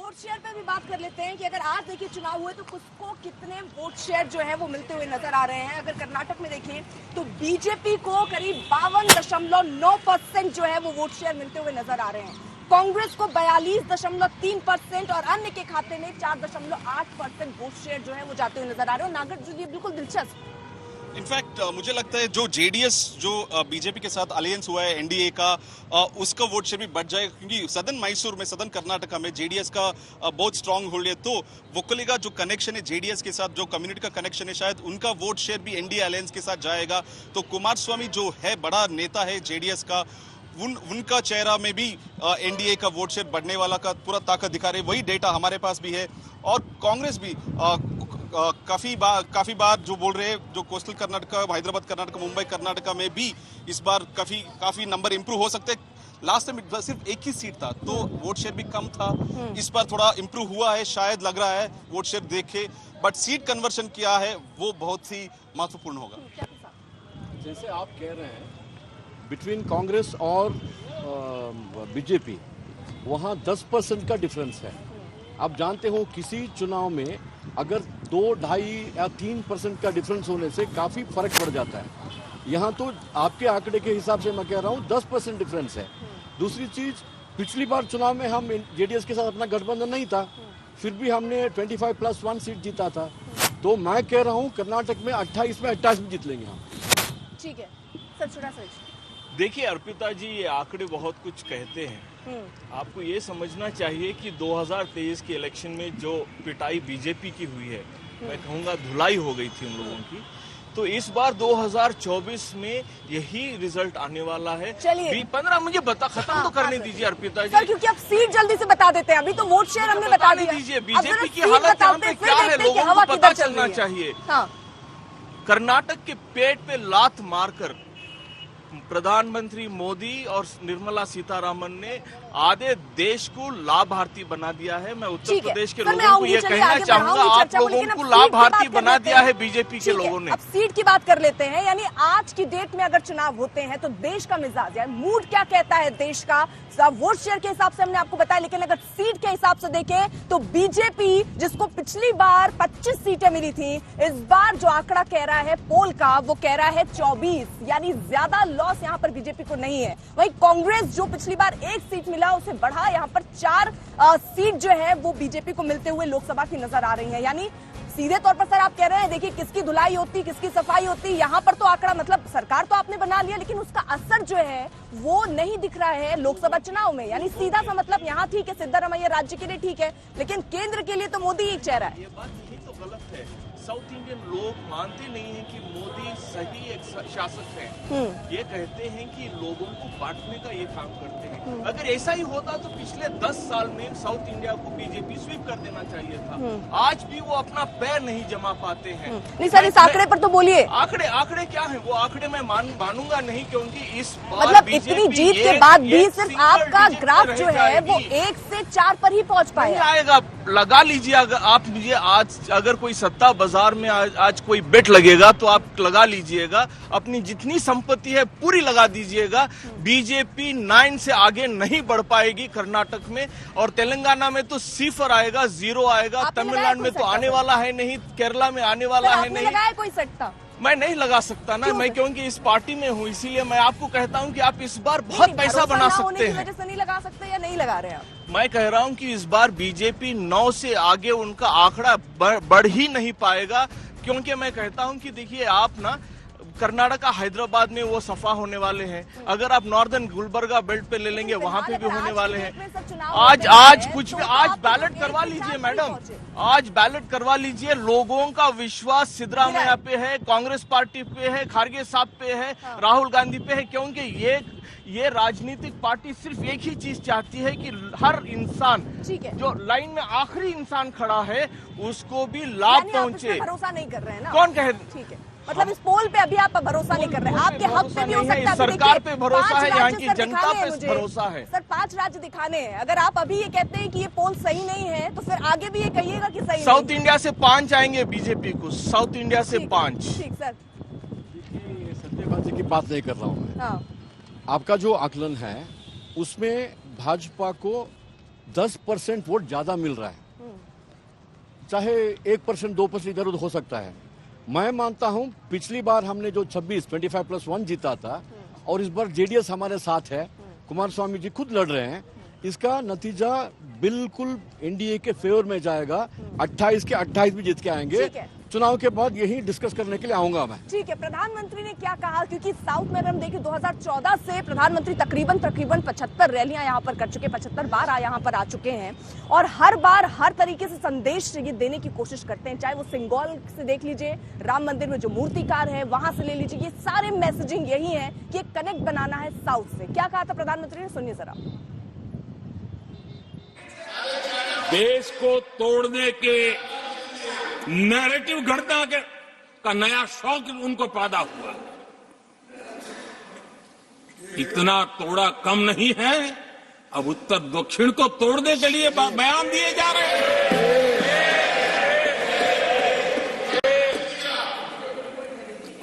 Vote share पे भी बात कर लेते हैं कि अगर आज देखिए चुनाव हुए तो किसको कितने वोट शेयर जो है वो मिलते हुए नजर आ रहे हैं। अगर कर्नाटक में देखें तो बीजेपी को करीब 52.9% जो है वो वोट शेयर मिलते हुए नजर आ रहे हैं। कांग्रेस को 42.3% और अन्य के खाते में 4.8% वोट शेयर जो है वो जाते हुए नजर आ रहे हैं। नागर जी बिल्कुल दिलचस्प। इनफैक्ट मुझे लगता है जो जेडीएस जो बीजेपी के साथ अलायंस हुआ है एनडीए का, उसका वोट शेयर भी बढ़ जाएगा क्योंकि सदन मैसूर में, सदन कर्नाटका में जेडीएस का बहुत स्ट्रांग होल्ड है। तो वोकलिगा जो कनेक्शन है जेडीएस के साथ, जो कम्युनिटी का कनेक्शन है, शायद उनका वोट शेयर भी एनडीए अलायंस के साथ जाएगा। तो कुमार स्वामी जो है बड़ा नेता है जेडीएस का, उनका चेहरा में भी एनडीए का वोट शेयर बढ़ने वाला का पूरा ताकत दिखा रहे। वही डेटा हमारे पास भी है। और कांग्रेस भी काफी बार जो बोल रहे हैं, जो कोस्टल कर्नाटका, हैदराबाद कर्नाटका, मुंबई कर्नाटका में भी इस बार काफी नंबर इंप्रूव हो सकते हैं। लास्ट टाइम सिर्फ एक ही सीट था तो वोट शेयर भी कम था। इस बार थोड़ा इंप्रूव हुआ है, शायद लग रहा है वोट शेयर देखे, बट सीट कन्वर्शन किया है वो बहुत ही महत्वपूर्ण होगा। जैसे आप कह रहे हैं बिटवीन कांग्रेस और बीजेपी वहाँ 10% का डिफरेंस है। आप जानते हो किसी चुनाव में अगर 2, 2.5 या 3% का डिफरेंस होने से काफी फर्क पड़ जाता है। यहाँ तो आपके आंकड़े के हिसाब से मैं कह रहा हूँ 10% डिफरेंस है। दूसरी चीज, पिछली बार चुनाव में हम जेडीएस के साथ अपना गठबंधन नहीं था, फिर भी हमने 25+1 सीट जीता था। तो मैं कह रहा हूँ कर्नाटक में 28 में 28 जीत लेंगे हम। ठीक है सर, देखिए अर्पिता जी, ये आंकड़े बहुत कुछ कहते हैं। आपको ये समझना चाहिए कि 2023 के इलेक्शन में जो पिटाई बीजेपी की हुई है, मैं कहूँगा धुलाई हो गई थी उन लोगों की। तो इस बार 2024 में यही रिजल्ट आने वाला है। चलिए 15 मुझे खत्म तो करने दीजिए अर्पिता जी। सर, क्योंकि अब सीट जल्दी से बता देते हैं, अभी तो वोट शेयर हमने बता दिया। दीजिए बीजेपी की हालत यहाँ पे क्या है, लोगों को पता चलना चाहिए। कर्नाटक के पेट पे लात मारकर प्रधानमंत्री मोदी और निर्मला सीतारामन ने आधे देश को लाभार्थी बना दिया है। मैं उत्तर प्रदेश के लोगों को ये कहना चाहूंगा, आप लोगों को लाभार्थी बना दिया है बीजेपी के लोगों ने। अब सीट की बात कर लेते हैं, यानी आज की डेट में अगर चुनाव होते हैं तो देश का मिजाज यानी मूड क्या कहता है देश का, वोट शेयर के हिसाब से हमने आपको बताया। लेकिन अगर सीट के हिसाब से देखें तो बीजेपी, जिसको पिछली बार 25 सीटें मिली थी, इस बार जो आंकड़ा कह रहा है पोल का, वो कह रहा है 24, यानी ज्यादा लॉस यहाँ पर बीजेपी को नहीं है। वहीं कांग्रेस जो पिछली बार 1 सीट मिला उसे बढ़ा यहाँ पर 4 सीट जो है वो बीजेपी को मिलते हुए लोकसभा की नजर आ रही है। यानी सीधे तौर पर सर आप कह रहे हैं, देखिए किसकी धुलाई होती, किसकी सफाई होती, यहाँ पर तो आंकड़ा मतलब सरकार तो आपने बना लिया लेकिन उसका असर जो है वो नहीं दिख रहा है लोकसभा चुनाव में। यानी सीधा सा मतलब यहाँ ठीक है, सिद्धारमैया राज्य के लिए ठीक है, लेकिन केंद्र के लिए तो मोदी ही चेहरा है। ये बात यही तो गलत है। साउथ इंडियन लोग मानते नहीं है कि मोदी सही एक शासक है। ये कहते हैं कि लोगों को बांटने का ये काम करते हैं। अगर ऐसा ही होता तो पिछले 10 साल में साउथ इंडिया को बीजेपी स्वीप कर देना चाहिए था। आज भी वो अपना पैर नहीं जमा पाते हैं। नहीं सर, इस आंकड़े पर तो बोलिए। आंकड़े क्या है, वो आंकड़े मैं मानूंगा नहीं, क्योंकि इस बार मतलब इतनी जीत के बाद भी सिर्फ आपका ग्राफ जो है वो 1 से 4 पर ही पहुंच पाया। आएगा, लगा लीजिए। अगर आप मुझे आज अगर कोई सत्ता बाजार में आज कोई बेट लगेगा तो आप लगा लीजिएगा, अपनी जितनी संपत्ति है पूरी लगा दीजिएगा। बीजेपी 9 से आगे नहीं बढ़ पाएगी कर्नाटक में, और तेलंगाना में तो 0 आएगा, 0 आएगा। तमिलनाडु में तो आने वाला है नहीं, केरला में आने वाला है नहीं। लगाया कोई सट्टा? मैं नहीं लगा सकता ना, मैं क्योंकि इस पार्टी में हूँ, इसीलिए मैं आपको कहता हूँ कि आप इस बार बहुत पैसा बना सकते हैं। वजह से नहीं लगा सकते या नहीं लगा रहे हैं? मैं कह रहा हूँ कि इस बार बीजेपी 9 से आगे उनका आंकड़ा बढ़ ही नहीं पाएगा, क्योंकि मैं कहता हूँ कि देखिए आप ना कर्नाटका, हैदराबाद में वो सफा होने वाले हैं। अगर आप नॉर्दर्न गुलबर्गा बेल्ट पे ले लेंगे वहां पे भी होने वाले हैं। आज कुछ भी, आज बैलेट करवा लीजिए मैडम, आज बैलेट करवा लीजिए। लोगों का विश्वास सिद्धरामैया पे है, कांग्रेस पार्टी पे है, खारगे साहब पे है, राहुल गांधी पे है, क्योंकि ये राजनीतिक पार्टी सिर्फ एक ही चीज चाहती है कि हर इंसान, जो लाइन में आखिरी इंसान खड़ा है, उसको भी लाभ पहुंचे। भरोसा नहीं कर रहे हैं ना? कौन कहे? ठीक है, मतलब इस पोल पे अभी आप भरोसा नहीं कर रहे हैं। आपके हक पे भी हो सकता है, सरकार पे भरोसा है, यहाँ की जनता पे भरोसा है। सर 5 राज्य दिखाने हैं, अगर आप अभी ये कहते हैं कि ये पोल सही नहीं है तो फिर आगे भी ये कहिएगा कि सही। साउथ इंडिया से 5 आएंगे बीजेपी को, साउथ इंडिया से 5। ठीक सर, देखिए सत्तेबाजी की बात नहीं कर रहा हूँ मैं। आपका जो आकलन है उसमें भाजपा को 10% वोट ज्यादा मिल रहा है, चाहे 1% 2% इधर उधर हो सकता है। मैं मानता हूं पिछली बार हमने जो 25+1 जीता था और इस बार जेडीएस हमारे साथ है, कुमार स्वामी जी खुद लड़ रहे हैं, इसका नतीजा बिल्कुल एनडीए के फेवर में जाएगा। 28 के 28 भी जीत के आएंगे। चुनाव के बाद यही डिस्कस करने के लिए आऊंगा मैं। ठीक है, प्रधानमंत्री ने क्या कहा, क्योंकि साउथ में अगर हम देखें 2014 से प्रधानमंत्री तकरीबन 75 रैलियां यहां पर कर चुके, 75 बार यहां पर आ चुके हैं और हर बार हर तरीके से संदेश ये देने की कोशिश करते हैं, चाहे वो सिंगौल से देख लीजिए, राम मंदिर में जो मूर्तिकार है वहां से ले लीजिए, ये सारे मैसेजिंग यही है कि कनेक्ट बनाना है साउथ से। क्या कहा था प्रधानमंत्री ने, सुनिए जरा। देश को तोड़ने के नैरेटिव घटना का नया शौक उनको पैदा हुआ। इतना तोड़ा कम नहीं है, अब उत्तर दक्षिण को तोड़ने के लिए बयान दिए जा रहे हैं।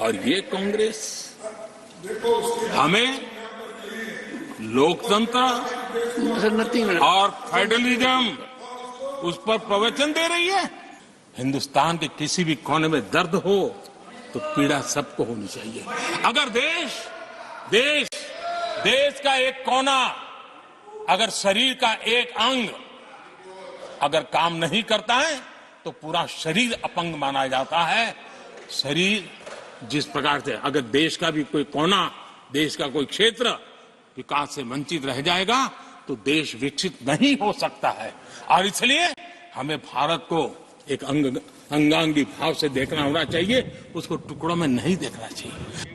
और ये कांग्रेस हमें लोकतंत्र और फेडरलिज्म उस पर प्रवचन दे रही है। हिंदुस्तान के किसी भी कोने में दर्द हो तो पीड़ा सबको होनी चाहिए। अगर देश का एक कोना, अगर शरीर का एक अंग अगर काम नहीं करता है तो पूरा शरीर अपंग माना जाता है। शरीर जिस प्रकार से अगर देश का भी कोई कोना, देश का कोई क्षेत्र विकास से वंचित रह जाएगा तो देश विकसित नहीं हो सकता है। और इसलिए हमें भारत को एक अंगांगी भाव से देखना होना चाहिए, उसको टुकड़ों में नहीं देखना चाहिए।